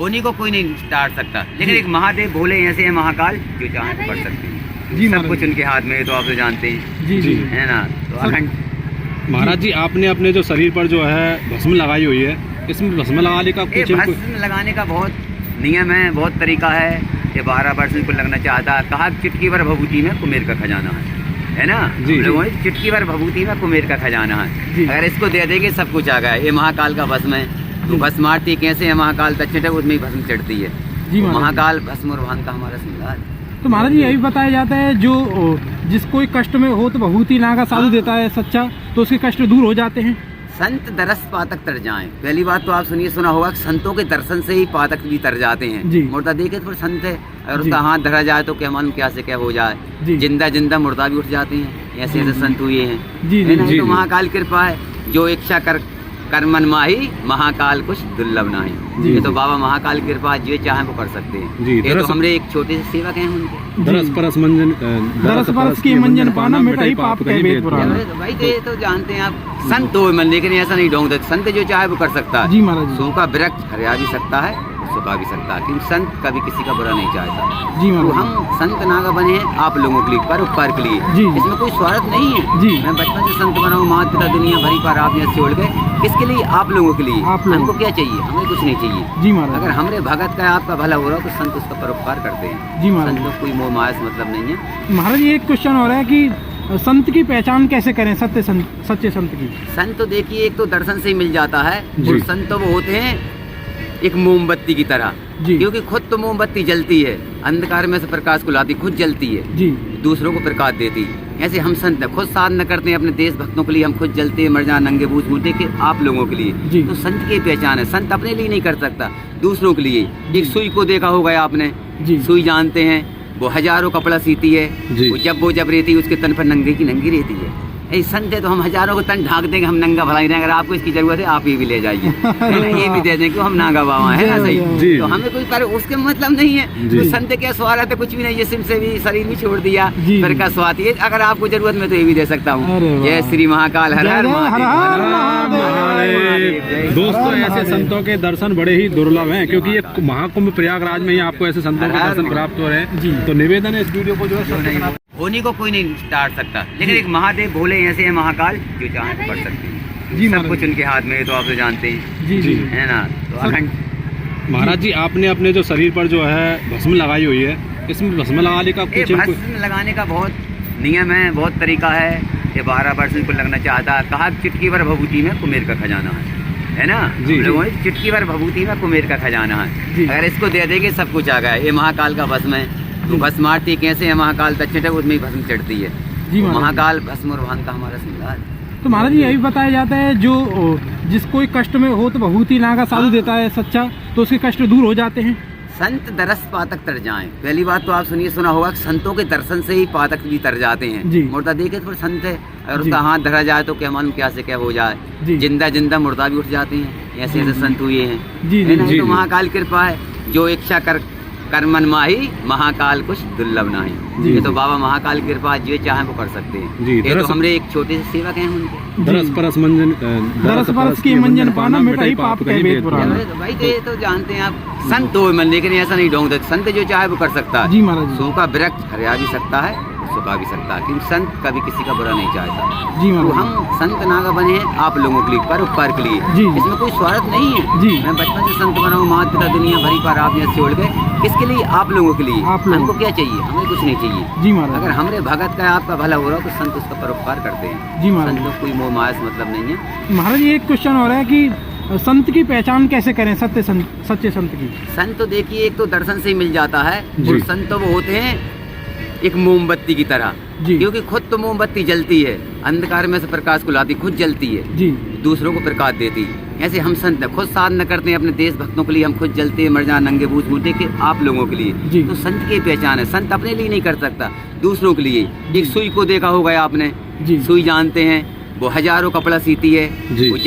होनी को कोई नहीं टाट सकता, लेकिन एक महादेव भोले ऐसे हैं महाकाल जो चाहे तो कर सकते हैं जी। सब कुछ उनके हाथ में है, तो आप तो जानते हैं जी जी है ना। तो अखंड महाराज जी, आपने अपने जो शरीर पर जो है भस्म लगाई हुई है, इसमें भस्म लगाने का कुछ भस्म लगाने का बहुत नियम है, बहुत तरीका है। ये 12 वर्ष को लगना चाहता है, कहा चुटकी भर भभूति में कुमेर का खजाना है ना। लोगों ने चुटकी भर भभूति में कुमेर का खजाना है, अगर इसको दे देंगे सब कुछ आ गया। ये महाकाल का भस्म है, तो भस्म आरती कैसे है, महाकाल तक चटक उसमें ही भस्म चढ़ती है जी। महाकाल भस्म और भान का हमारा श्रृंगार। तो महाराज जी यही बताया जाता है जो जिसको कष्ट में हो तो भभूति नागा साधु देता है सच्चा, तो उसके कष्ट दूर हो जाते हैं। संत दरस पातक तर जाएं। पहली बात तो आप सुना होगा, संतों के दर्शन से ही पातक भी तर जाते हैं। मुर्दा देखे तो संत है, अगर उसका हाथ धरा जाए तो क्या मालूम क्या से क्या हो जाए। जिंदा जिंदा मुर्दा भी उठ जाते हैं, ऐसे ऐसे संत हुए हैं। तो महाकाल कृपा है, जो इच्छा कर मन माही, महाकाल कुछ दुर्लभ नाही। ये तो बाबा महाकाल की कृपा, जो चाहे वो कर सकते हैं। ये तो हमारे एक छोटे से सेवक हैं उनके। दरस परस की मंजन पाना मिटाई पाप के वेद पुराण। भाई तो ये तो जानते हैं आप, संत हो मन, लेकिन ऐसा नहीं ढोंग देते। संत जो चाहे वो कर सकता है जी महाराज। सूखा वृक्ष हरिया भी सकता है, सुखा भी सकता है, क्योंकि संत कभी किसी का बुरा नहीं चाहता जी। तो हम संत नागा बने हैं आप लोगों के लिए, परोपकार के लिए जी। इसमें कोई स्वार्थ नहीं है जी। मैं बचपन से संत बना हूँ, माता पिता दुनिया भरी पर आप यहाँ छोड़ गए, किसके लिए? आप लोगों के लिए। हमको क्या चाहिए? हमें कुछ नहीं चाहिए जी महाराज। अगर हमारे भगत का आपका भला हो रहा हो तो संत उसका परोपकार करते हैं जी महाराज। संत को कोई मोह माया से मतलब नहीं है। महाराज ये एक क्वेश्चन हो रहा है कि संत की पहचान कैसे करें, सच्चे संत की? संत तो देखिए, एक तो दर्शन से ही मिल जाता है, और संत तो वो होते हैं एक मोमबत्ती की तरह, क्योंकि खुद तो मोमबत्ती जलती है, अंधकार में से प्रकाश को लाती, खुद जलती है जी, दूसरों को प्रकाश देती। ऐसे हम संत खुद साधना करते हैं अपने देश भक्तों के लिए, हम खुद जलते हैं, मर जाए नंगे बूझ बूटे के आप लोगों के लिए। तो संत की पहचान है, संत अपने लिए नहीं कर सकता, दूसरों के लिए। एक सुई को देखा होगा आपने, सुई जानते हैं, वो हजारों कपड़ा सीती है, वो जब रहती है उसके तन पर नंगे की नंगी रहती है। ऐसे संत है तो हम हजारों को तन ढाक देंगे, हम नंगा भलाई देंगे। अगर आपको इसकी जरूरत है आप ये भी ले जाइए ये भी दे दें, क्यों हम नागा बाबा है ना, सही। तो हमें कोई पर उसके मतलब नहीं है। तो संत क्या स्वार्थ है? कुछ भी नहीं, जिस्म से भी शरीर भी छोड़ दिया, फिर का स्वार्थ ये। अगर आपको जरूरत में तो ये भी दे सकता हूँ। जय श्री महाकाल, हर हर महादेव। दोस्तों, ऐसे संतों के दर्शन बड़े ही दुर्लभ हैं, क्योंकि ये महाकुंभ प्रयागराज में ही आपको ऐसे संतों के दर्शन प्राप्त हो रहे हैं। तो निवेदन है इस वीडियो को जो है होनी को कोई नहीं टाट सकता, लेकिन एक महादेव भोले ऐसे हैं महाकाल जो चाहे तो कर सकते हैं जी। सब कुछ उनके हाथ में है, तो आप तो जानते हैं जी है ना। तो अखंड महाराज जी, आपने अपने जो शरीर पर जो है भस्म लगाई हुई है, इसमें भस्म लगाने का कुछ भस्म लगाने का बहुत नियम है, बहुत तरीका है। ये 12 वर्ष को लगना चाहता है, कहा चुटकी भर भभूति में कुमेर का खजाना है ना। लोगों ने चुटकी भर भभूति में कुमेर का खजाना है, अगर इसको दे देंगे सब कुछ आ गया। ये महाकाल का भस्म है, तो भस्म आरती कैसे है, महाकाल तक चटक उसमें ही भस्म चढ़ती है जी। महाकाल भस्म और भान का हमारा श्रृंगार। तो महाराज जी यही बताया जाता है जो जिसको कष्ट में हो तो भभूति नागा साधु देता है सच्चा, तो उसके कष्ट दूर हो जाते हैं। संत दरस पातक तर जाएं। पहली बात तो आप सुना होगा, संतों के दर्शन से ही पातक भी तर जाते हैं। मुर्दा देखे तो संत है, अगर उसका हाथ धरा जाए तो क्या मालूम क्या से क्या हो जाए। जिंदा जिंदा मुर्दा भी उठ जाते हैं, ऐसे ऐसे संत हुए हैं। तो महाकाल कृपा है, जो इच्छा कर मन माही, महाकाल कुछ दुर्लभ नाही। ये तो बाबा महाकाल की कृपा, जो चाहे वो कर सकते हैं। ये तो हमारे एक छोटे से सेवक हैं उनके। दरस परस की मंजन पाना मिटाई पाप के वेद पुराण। भाई तो ये तो जानते हैं आप, संत हो मन, लेकिन ऐसा नहीं ढोंग देते। संत जो चाहे वो कर सकता है जी महाराज। सूखा वृक्ष हरिया भी सकता है, सुखा भी सकता है, क्योंकि संत कभी किसी का बुरा नहीं चाहता जी। तो हम संत नागा बने हैं आप लोगों के लिए, परोपकार के लिए। इसमें कोई स्वार्थ नहीं है। मैं बचपन से संत बना हूँ, माता पिता दुनिया भरी पर आप यहाँ छोड़ गए, किसके लिए? आप लोगों के लिए। हमको क्या चाहिए? हमें कुछ नहीं चाहिए जी महाराज। अगर हमारे भगत का आपका भला हो रहा हो तो संत उसका परोपकार करते हैं जी महाराज। संत को कोई मोह माया से मतलब नहीं है। महाराज ये एक क्वेश्चन हो रहा है कि संत की पहचान कैसे करें, सच्चे संत की? संत तो देखिए, एक तो दर्शन से ही मिल जाता है, और संत तो वो होते हैं एक मोमबत्ती की तरह, क्योंकि खुद तो मोमबत्ती जलती है, अंधकार में से प्रकाश को लाती, खुद जलती है, दूसरों को प्रकाश देती। ऐसे हम संत खुद साधना करते हैं अपने देश भक्तों के लिए, हम खुद जलते हैं, मर जाए नंगे बूझ बूटे के आप लोगों के लिए। तो संत की पहचान है, संत अपने लिए नहीं कर सकता, दूसरों के लिए। एक सुई को देखा होगा आपने, सुई जानते हैं, वो हजारों कपड़ा सीती है,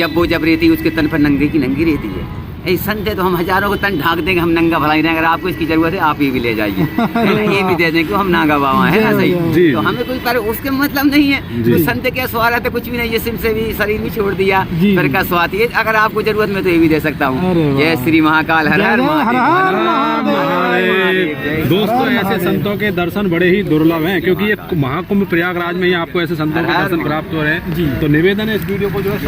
वो जब रहती है उसके तन पर नंगे की नंगी रहती है। ये संत है तो हम हजारों को तन ढाक देंगे, हम नंगा भलाई नहीं। अगर आपको इसकी जरूरत है आप ये भी ले जाइए, है ना, ये भी दे दें कि हम नागा बाबा है ना, सही। तो हमें कोई पर उसके मतलब नहीं है। तो संत क्या स्वाद है, कुछ भी नहीं, जिस्म से भी शरीर भी छोड़ दिया, फिर का स्वाद ये। अगर आपको जरूरत में तो ये भी दे सकता हूँ। जय श्री महाकाल, हर हर महादेव। दोस्तों ऐसे संतों के दर्शन बड़े ही दुर्लभ हैं, क्योंकि ये महाकुंभ प्रयागराज में ही आपको ऐसे संतों के दर्शन प्राप्त हो रहे हैं। तो निवेदन है इस वीडियो को जो है